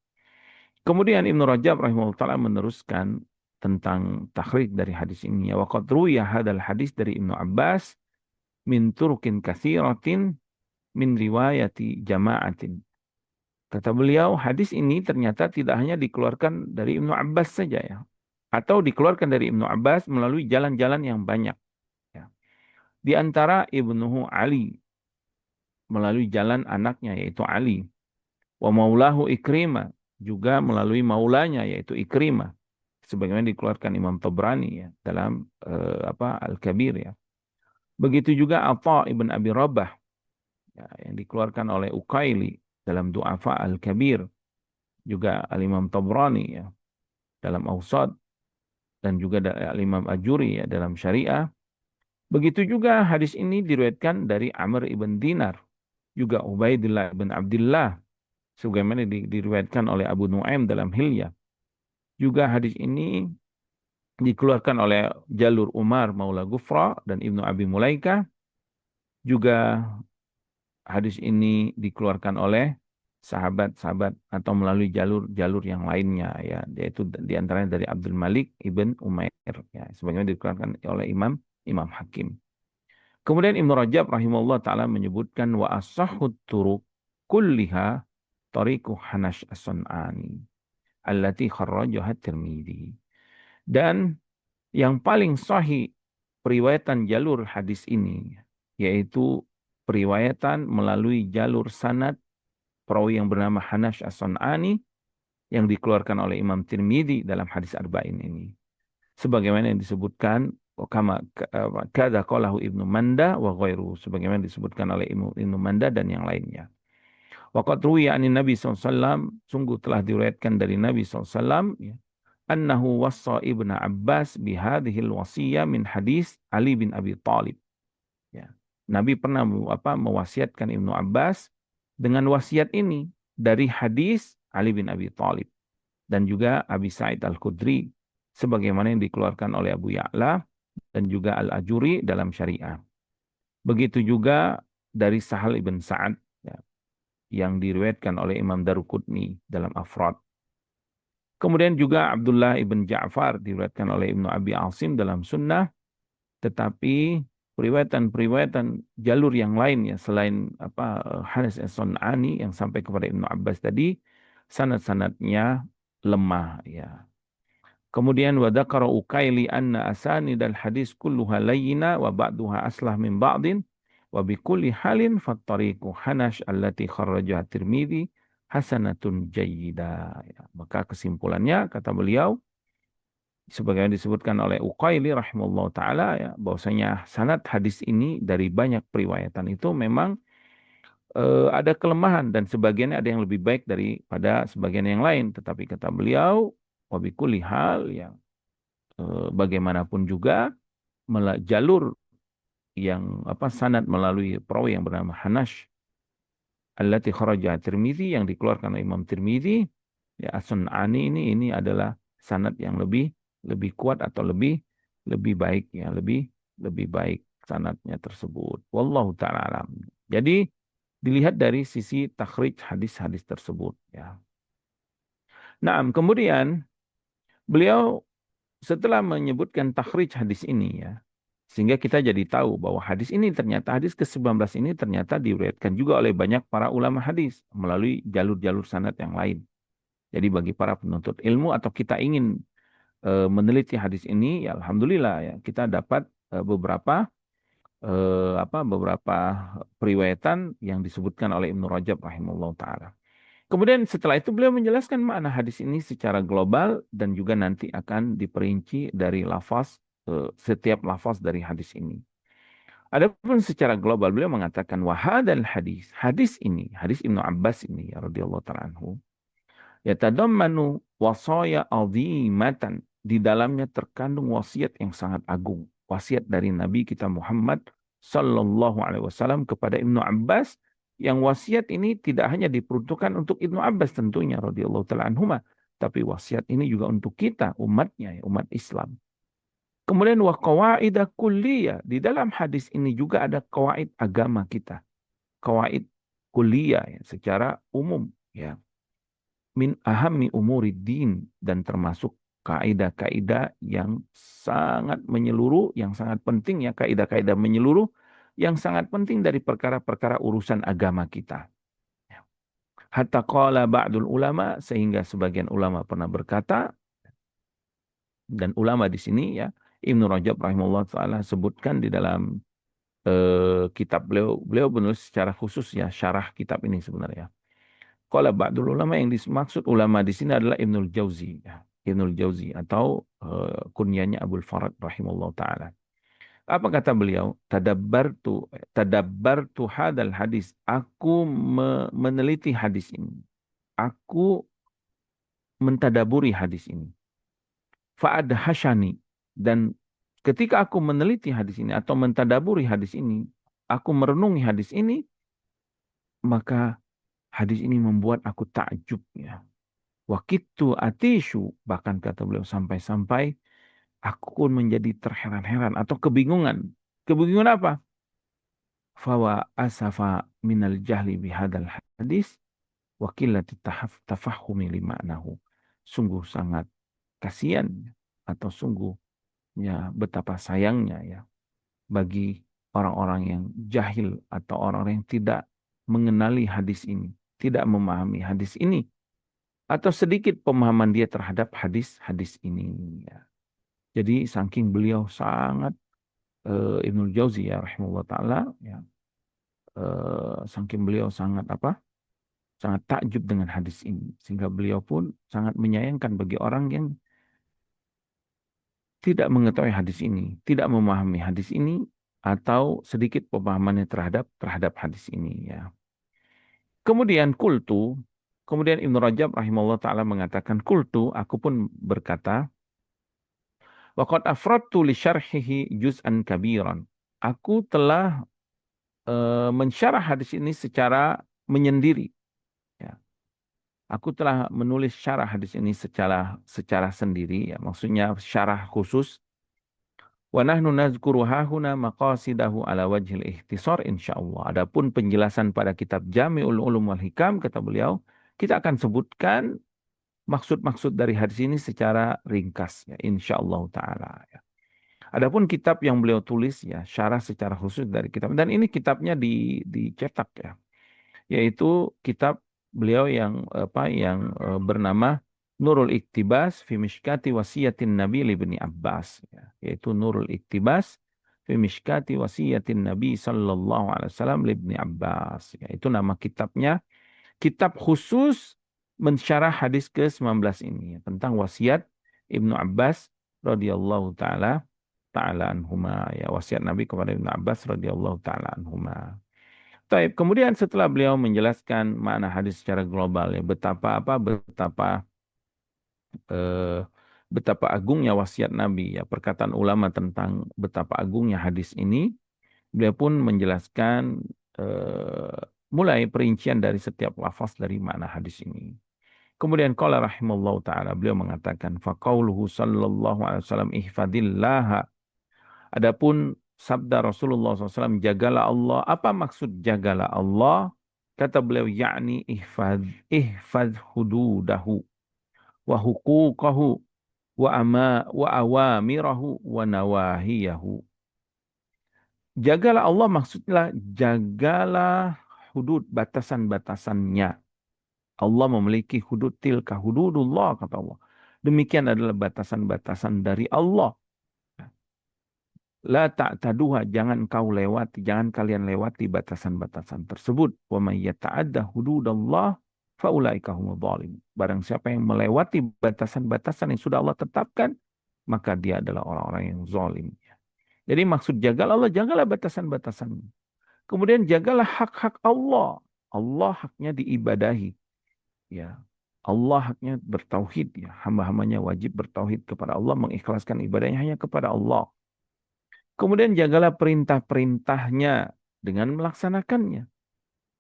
[SPEAKER 1] Kemudian Ibnu Rajab rahimahullah taala meneruskan tentang takhrij dari hadis ini ya, waqad ruwiya hadal hadis dari Ibnu Abbas min turukin katsiratin min riwayati jama'atin. Kata beliau, hadis ini ternyata tidak hanya dikeluarkan dari Ibnu Abbas saja ya, atau dikeluarkan dari Ibnu Abbas melalui jalan-jalan yang banyak ya. Di antara Ibnu Ali melalui jalan anaknya yaitu Ali. Wa maulahu Ikrimah, juga melalui maulanya yaitu Ikrimah. Sebagaimana dikeluarkan Imam Tabrani ya dalam Al-Kabir ya. Begitu juga Atha ibn Abi Rabah ya, yang dikeluarkan oleh Uqaili dalam Du'afa Al-Kabir, juga Al-Imam Tabrani ya dalam Awsat, dan juga Al-Imam Ajuri ya dalam Syariah. Begitu juga hadis ini diriwayatkan dari Amr ibn Dinar, juga Ubaidillah bin Abdullah, sebagaimana diriwayatkan oleh Abu Nuaim dalam Hilyah. Juga hadis ini dikeluarkan oleh jalur Umar Maula Gufra dan Ibnu Abi Mulaika. Juga hadis ini dikeluarkan oleh sahabat-sahabat atau melalui jalur-jalur yang lainnya ya, yaitu diantaranya dari Abdul Malik ibn Umair ya, sebagaimana dikeluarkan oleh Imam Hakim. Kemudian Ibnu Rajab rahimahullah taala menyebutkan wa asahhut turuq kulliha tariqu Hanash as-Sun'ani allati kharrajaha Tirmidzi. Dan yang paling sahih periwayatan jalur hadis ini yaitu periwayatan melalui jalur sanad perawi yang bernama Hanash as-Sun'ani yang dikeluarkan oleh Imam Tirmidzi dalam hadis Arba'in ini. Sebagaimana yang disebutkan kama kada qalahu Ibnu Manda wa ghairu, sebagaimana disebutkan oleh Ibnu Manda dan yang lainnya. Waqad ruwiya anin Nabi SAW, sungguh telah diriwayatkan dari Nabi SAW, ya, annahu wassa Ibnu Abbas bihadhil wasiyah min hadis Ali bin Abi Thalib. Ya. Nabi pernah mewasiatkan Ibnu Abbas dengan wasiat ini dari hadis Ali bin Abi Thalib dan juga Abi Sa'id Al-Khudri sebagaimana yang dikeluarkan oleh Abu Ya'la dan juga Al-Ajuri dalam Syariah. Begitu juga dari Sahal ibn Sa'ad, ya, yang diriwayatkan oleh Imam Daruqutni dalam Afrad. Kemudian juga Abdullah ibn Ja'far diriwayatkan oleh Ibnu Abi Asim dalam Sunnah, tetapi periwayatan jalur yang lain ya selain Haris as-Sun'ani yang sampai kepada Ibnu Abbas tadi, sanad-sanadnya lemah ya. Kemudian wa dzakara Ukaili anna asanidal hadis kulluha layyina wa ba'duha aslah min ba'din wa bi kulli halin fattariqu Hanash allati kharrajaha Tirmidzi hasanatun jayyida. Ya, maka kesimpulannya kata beliau sebagaimana disebutkan oleh Uqaili rahimahullah taala ya bahwasanya sanad hadis ini dari banyak periwayatan itu memang ada kelemahan dan sebagiannya ada yang lebih baik daripada sebagian yang lain, tetapi kata beliau wabikuli hal yang bagaimanapun juga jalur yang sanad melalui perawi yang bernama Hanash allati kharaja Tirmidzi yang dikeluarkan oleh Imam Tirmidzi ya As-Sun'ani ini adalah sanad yang lebih kuat atau lebih baik ya lebih baik sanadnya tersebut. Wallahu taala alam. Jadi dilihat dari sisi takhrij hadis-hadis tersebut ya. Nah, kemudian beliau setelah menyebutkan takhrij hadis ini ya, sehingga kita jadi tahu bahwa hadis ini ternyata hadis ke-19 ini ternyata diriwayatkan juga oleh banyak para ulama hadis melalui jalur-jalur sanad yang lain. Jadi bagi para penuntut ilmu atau kita ingin meneliti hadis ini, ya alhamdulillah ya kita dapat beberapa periwayatan yang disebutkan oleh Ibnu Rajab rahimahullah taala. Kemudian setelah itu beliau menjelaskan makna hadis ini secara global dan juga nanti akan diperinci dari lafaz setiap lafaz dari hadis ini. Adapun secara global beliau mengatakan wahadal hadis ini, hadis Ibnu Abbas ini ya radhiyallahu taala anhu, yatadammanu wasaya azimatan, di dalamnya terkandung wasiat yang sangat agung, wasiat dari Nabi kita Muhammad sallallahu alaihi wasallam kepada Ibnu Abbas, yang wasiat ini tidak hanya diperuntukkan untuk Ibnu Abbas tentunya radhiyallahu taala anhuma, tapi wasiat ini juga untuk kita umatnya, umat Islam. Kemudian wa qawaidah kulliyah, di dalam hadis ini juga ada kawaid agama kita, kawaid kulliyah ya, secara umum ya. Min ahammi umuriddin, dan termasuk kaidah-kaidah yang sangat menyeluruh, yang sangat penting ya, kaidah-kaidah menyeluruh yang sangat penting dari perkara-perkara urusan agama kita. Hatta qala ba'dul ulama, sehingga sebagian ulama pernah berkata, dan ulama di sini ya Ibnu Rajab rahimahullah taala sebutkan di dalam kitab beliau menulis secara khusus ya syarah kitab ini sebenarnya. Qala ba'dul ulama, yang dimaksud ulama di sini adalah Ibnul Jauzi ya. Ibnul Jauzi atau kunyanya Abul Farad rahimahullah taala. Apa kata beliau? Tadabbartu hadal hadis. Aku meneliti hadis ini. Aku mentadaburi hadis ini. Fa'adhashani, dan ketika aku meneliti hadis ini atau mentadaburi hadis ini, aku merenungi hadis ini, maka hadis ini membuat aku takjub ya. Wakitu atishu, bahkan kata beliau sampai-sampai aku pun menjadi terheran-heran atau kebingungan. Kebingungan apa? Fawa asafa minal jahli bihadal hadis wa qillati tafahumi lima'nahu. Sungguh sangat kasihan atau sungguh ya betapa sayangnya ya bagi orang-orang yang jahil atau orang-orang yang tidak mengenali hadis ini, tidak memahami hadis ini, atau sedikit pemahaman dia terhadap hadis-hadis ini. Ya. Jadi saking beliau sangat Ibnul Jauzi ya rahimahullah taala ya, saking beliau sangat sangat takjub dengan hadis ini. Sehingga beliau pun sangat menyayangkan bagi orang yang tidak mengetahui hadis ini, tidak memahami hadis ini, atau sedikit pemahamannya terhadap hadis ini. Ya. Kemudian Ibnu Rajab rahimahullah ta'ala mengatakan, kultu, aku pun berkata, waqad afradtu li syarhihi juz'an kabiran. Aku telah mensyarah hadis ini secara menyendiri. Ya. Aku telah menulis syarah hadis ini secara sendiri, ya. Maksudnya syarah khusus. Wa nahnu nazkuru hahuna maqasidahu ala wajhil ikhtisar insyaallah. Adapun penjelasan pada kitab Jami'ul Ulum wal Hikam, kata beliau, kita akan sebutkan maksud-maksud dari hadis ini secara ringkas, ya, insyaallah taala. Ya. Adapun kitab yang beliau tulis, ya, syarah secara khusus dari kitab, dan ini kitabnya dicetak, ya, yaitu kitab beliau yang bernama Nurul Iktibas fi Mishkati Wasiyatin Nabi Ibni Abbas, ya, yaitu Nurul Iktibas fi Mishkati Wasiyatin Nabi sallallahu alaihi wasallam Ibni Abbas, ya, itu nama kitabnya, kitab khusus mensyarah hadis ke-19 ini, ya, tentang wasiat Ibnu Abbas radhiyallahu taala anhuma, ya, wasiat Nabi kepada Ibnu Abbas radhiyallahu taala anhuma. Taib. Kemudian setelah beliau menjelaskan makna hadis secara global, ya, eh, betapa agungnya wasiat Nabi, ya, perkataan ulama tentang betapa agungnya hadis ini, beliau pun menjelaskan eh, mulai perincian dari setiap lafaz dari makna hadis ini. Kemudian qala rahimallahu taala, beliau mengatakan faqauluhu sallallahu alaihi wasallam ihfadillah. Adapun sabda Rasulullah SAW, jagalah Allah. Apa maksud jagalah Allah? Kata beliau, yakni ihfad hududahu wa huquqahu wa awamirahu wa nawahiyahu. Jagalah Allah maksudnya jagalah hudud, batasan-batasannya. Allah memiliki hudud, tilka hududullah, kata Allah. Demikian adalah batasan-batasan dari Allah. La ta'taduha, jangan kalian lewati batasan-batasan tersebut. Wa may yata'adda hududallah faulaika humudz zalimun. Barang siapa yang melewati batasan-batasan yang sudah Allah tetapkan, maka dia adalah orang-orang yang zalim. Jadi maksud jagalah Allah, jagalah batasan-batasan. Kemudian jagalah hak-hak Allah. Allah haknya diibadahi. Ya. Allah haknya bertauhid. Ya. Hamba-hambanya wajib bertauhid kepada Allah, mengikhlaskan ibadahnya hanya kepada Allah. Kemudian jagalah perintah-perintahnya dengan melaksanakannya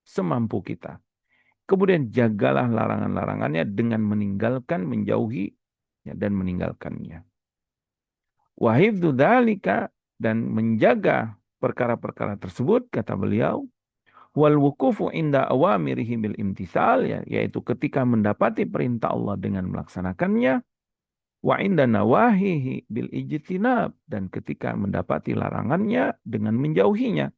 [SPEAKER 1] semampu kita. Kemudian jagalah larangan-larangannya dengan menjauhi, ya, dan meninggalkannya. Wa hifdzu dzalika, dan menjaga perkara-perkara tersebut, kata beliau, wal wuqufu inda awamirihi bil imtithal, ya, yaitu ketika mendapati perintah Allah dengan melaksanakannya, wa inda nawahihi bil ijtinab, dan ketika mendapati larangannya dengan menjauhinya,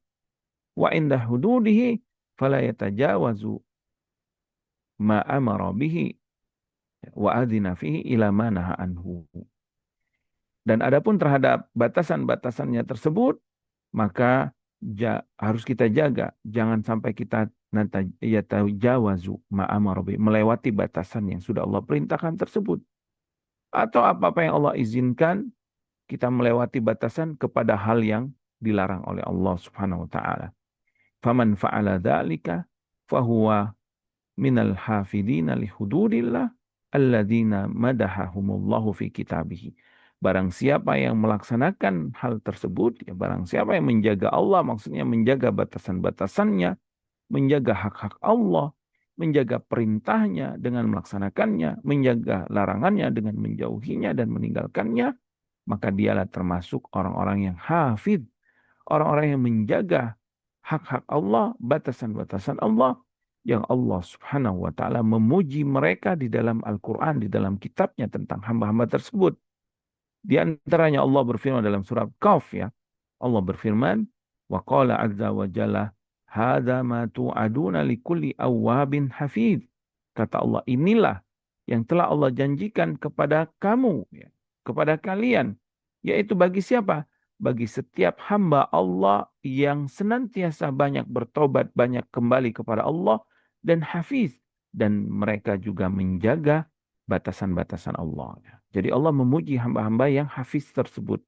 [SPEAKER 1] wa inda hududihi fala yatajawazu ma amara bihi wa adina fihi ila ma naha anhu. Dan adapun terhadap batasan-batasannya tersebut, maka harus kita jaga, jangan sampai kita yatajawazu ma amara bihi, melewati batasan yang sudah Allah perintahkan tersebut. Atau apa-apa yang Allah izinkan, kita melewati batasan kepada hal yang dilarang oleh Allah Subhanahu wa taala. Faman fa'ala dzalika fahuwa minal hafidina li hududillah alladzina madahahumullahu fi kitabih. Barang siapa yang melaksanakan hal tersebut, ya, barang siapa yang menjaga Allah, maksudnya menjaga batasan-batasannya, menjaga hak-hak Allah, menjaga perintahnya dengan melaksanakannya, menjaga larangannya dengan menjauhinya dan meninggalkannya, maka dialah termasuk orang-orang yang hafid, orang-orang yang menjaga hak-hak Allah, batasan-batasan Allah, yang Allah Subhanahu wa taala memuji mereka di dalam Al-Qur'an, di dalam kitabnya tentang hamba-hamba tersebut. Di antaranya Allah berfirman dalam surat Qaf, ya. Allah berfirman, wa qala azza wa jalla, hadza ma tu'aduna likulli awwabin hafid. Kata Allah, inilah yang telah Allah janjikan kepada kamu, ya, kepada kalian, yaitu bagi siapa? Bagi setiap hamba Allah yang senantiasa banyak bertobat, banyak kembali kepada Allah, dan hafiz, dan mereka juga menjaga batasan-batasan Allah. Jadi Allah memuji hamba-hamba yang hafiz tersebut.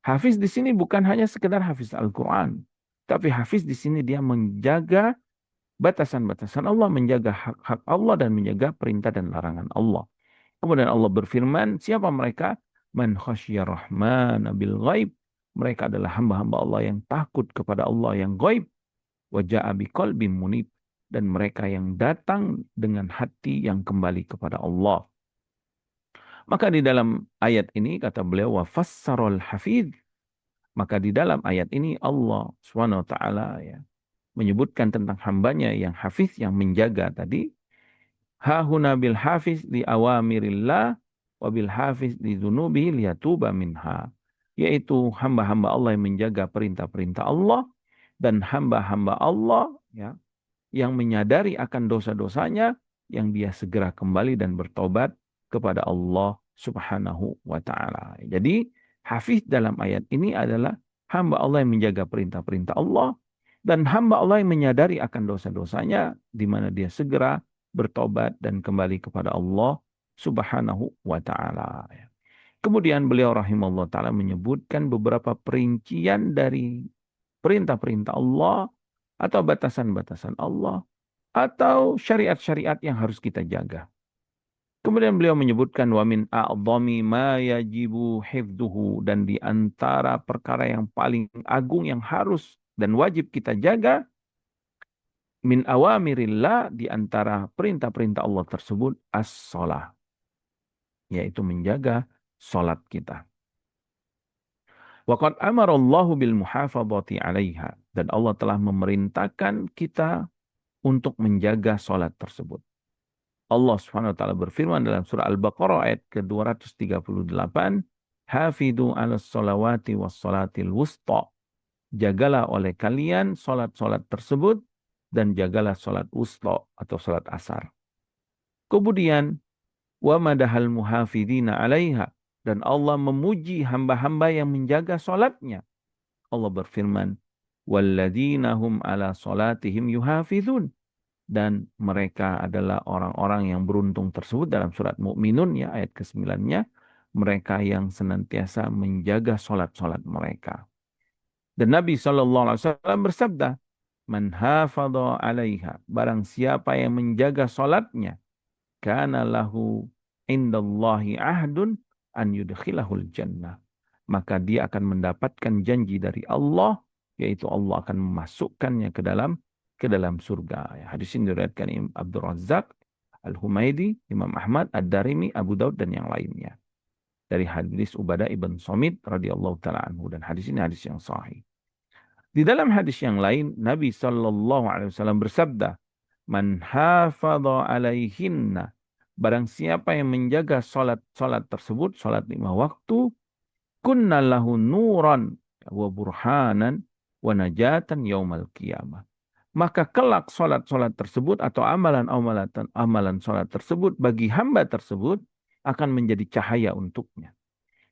[SPEAKER 1] Hafiz di sini bukan hanya sekedar hafiz Al-Quran, tapi hafiz di sini dia menjaga batasan-batasan Allah, menjaga hak-hak Allah dan menjaga perintah dan larangan Allah. Kemudian Allah berfirman, siapa mereka? Man khasyya rahman bil ghaib. Mereka adalah hamba-hamba Allah yang takut kepada Allah yang ghaib. Wa ja'a biqalbin munib. Dan mereka yang datang dengan hati yang kembali kepada Allah. Maka di dalam ayat ini kata beliau wa fassarul hafidh. Maka di dalam ayat ini Allah Subhanahu wa taala ya menyebutkan tentang hambanya yang hafiz yang menjaga tadi. Hahuna bil hafiz li awamirillah wa bil hafiz li dzunubihi liyatuba minha. Yaitu hamba-hamba Allah yang menjaga perintah-perintah Allah dan hamba-hamba Allah ya yang menyadari akan dosa-dosanya yang dia segera kembali dan bertobat kepada Allah Subhanahu wa taala. Jadi, hafiz dalam ayat ini adalah hamba Allah yang menjaga perintah-perintah Allah dan hamba Allah yang menyadari akan dosa-dosanya di mana dia segera bertobat dan kembali kepada Allah Subhanahu wa taala. Kemudian beliau rahimahullah taala menyebutkan beberapa perincian dari perintah-perintah Allah atau batasan-batasan Allah atau syariat-syariat yang harus kita jaga. Kemudian beliau menyebutkan wa min a'dhami ma yajibu hifdzuhu dan di antara perkara yang paling agung yang harus dan wajib kita jaga min awamirillah di antara perintah-perintah Allah tersebut as-shalah yaitu menjaga salat kita. Wa qad amara Allahu bil muhafadzati 'alaiha dan Allah telah memerintahkan kita untuk menjaga salat tersebut. Allah Subhanahu wa taala berfirman dalam surah Al-Baqarah ayat ke-238, "Hafidhu 'alas sholawati was sholatil wusta." Jagalah oleh kalian salat-salat tersebut dan jagalah salat wusta atau salat asar. Kemudian wa madahal muhafidina 'alaiha dan Allah memuji hamba-hamba yang menjaga salatnya. Allah berfirman, "Walladzina hum 'ala salatihim yuhafizun." Dan mereka adalah orang-orang yang beruntung tersebut dalam surat Mukminun ya ayat ke-9-nya. Mereka yang senantiasa menjaga solat-solat mereka. Dan Nabi SAW bersabda, Man hafadha 'alaiha, barang siapa yang menjaga solatnya, kana lahu indallahi ahdun an yudkhilahul jannah. Maka dia akan mendapatkan janji dari Allah, yaitu Allah akan memasukkannya ke dalam surga. Hadis ini diriwayatkan Imam Abdul Razak, Al-Humaidi, Imam Ahmad, Ad-Darimi, Abu Daud dan yang lainnya. Dari hadis Ubadah ibn Samit radhiyallahu taala anhu dan hadis ini hadis yang sahih. Di dalam hadis yang lain Nabi sallallahu alaihi wasallam bersabda, "Man hafadha 'alaihinna." Barang siapa yang menjaga salat tersebut, salat 5 waktu, kunna lahu nuran wa burhanan wa najatan yaumal qiyamah. Maka kelak salat-salat tersebut atau amalan salat tersebut bagi hamba tersebut akan menjadi cahaya untuknya.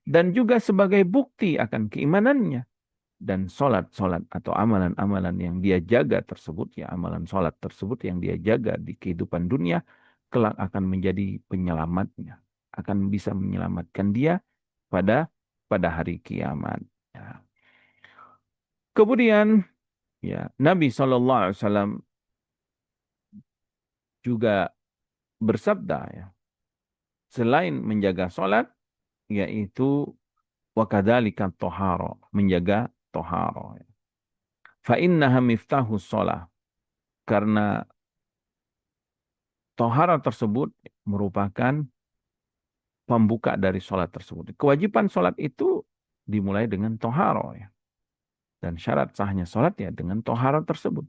[SPEAKER 1] Dan juga sebagai bukti akan keimanannya. Dan salat-salat atau amalan-amalan yang dia jaga tersebut, ya amalan salat tersebut yang dia jaga di kehidupan dunia, kelak akan menjadi penyelamatnya. Akan bisa menyelamatkan dia pada hari kiamat. Ya. Kemudian ya Nabi SAW juga bersabda ya, selain menjaga sholat, yaitu wakadzalika toharo, menjaga toharo. Fa innaha miftahu sholah, karena tohara tersebut merupakan pembuka dari sholat tersebut. Kewajiban sholat itu dimulai dengan toharo ya. Dan syarat sahnya sholat ya dengan tohara tersebut.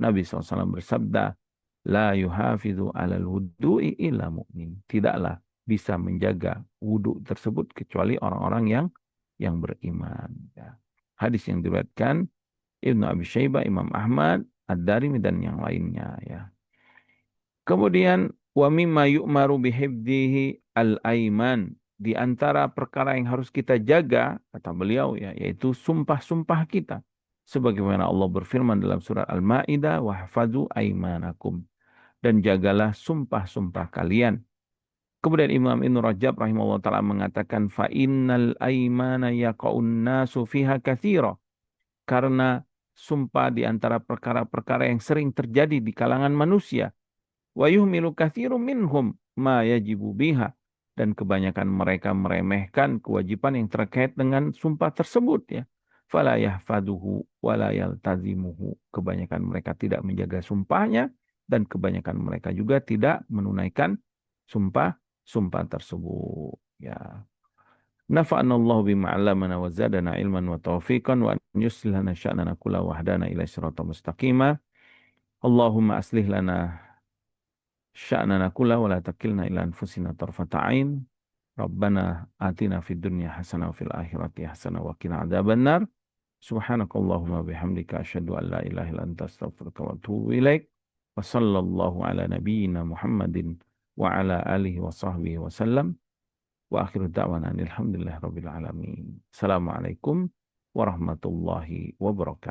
[SPEAKER 1] Nabi SAW bersabda, La yuhafidhu alal wudu'i illa mu'min. Tidaklah bisa menjaga wudhu tersebut kecuali orang-orang yang beriman. Ya. Hadis yang diriwayatkan Ibnu Abi Syaibah, Imam Ahmad, Ad-Darimi dan yang lainnya. Ya. Kemudian wa mimma yu'maru bihifdhihi al-aiman. Di antara perkara yang harus kita jaga, kata beliau ya, yaitu sumpah-sumpah kita. Sebagaimana Allah berfirman dalam surat Al-Ma'idah, wahfadzu aimanakum. dan jagalah sumpah-sumpah kalian. Kemudian Imam Ibnu Rajab rahimahullah ta'ala mengatakan, fa innal aimana yaqa'un nasu fiha katsira. Karena sumpah di antara perkara-perkara yang sering terjadi di kalangan manusia. Wa yuhmilu katsirun minhum ma yajibu biha. Dan kebanyakan mereka meremehkan kewajiban yang terkait dengan sumpah tersebut ya. Fala yahfaduhu wa la yaltazimuhu. Kebanyakan mereka tidak menjaga sumpahnya dan kebanyakan mereka juga tidak menunaikan sumpah tersebut ya. Nafa'ana Allah bima 'allamana wa zadana ilman wa taufiqan wa an yuslih lana sya'nana kulla wahdana ila siratal mustaqima. Allahumma aslih lana sya'nana kulla wa la takilna ila anfusina tarfata 'ain. Rabbana atina fid dunya hasanah wa fil akhirati hasanah wa qina adzabannar. Subhanakallahumma bihamdika asyhadu an la ilaha illa anta astaghfiruka wa atubu ilaik. Wa sallallahu ala nabiyyina Muhammadin wa ala alihi wa sahbihi wa sallam. Wa akhiru da'wana alhamdulillahi rabbil alamin. Assalamualaikum warahmatullahi wabarakatuh.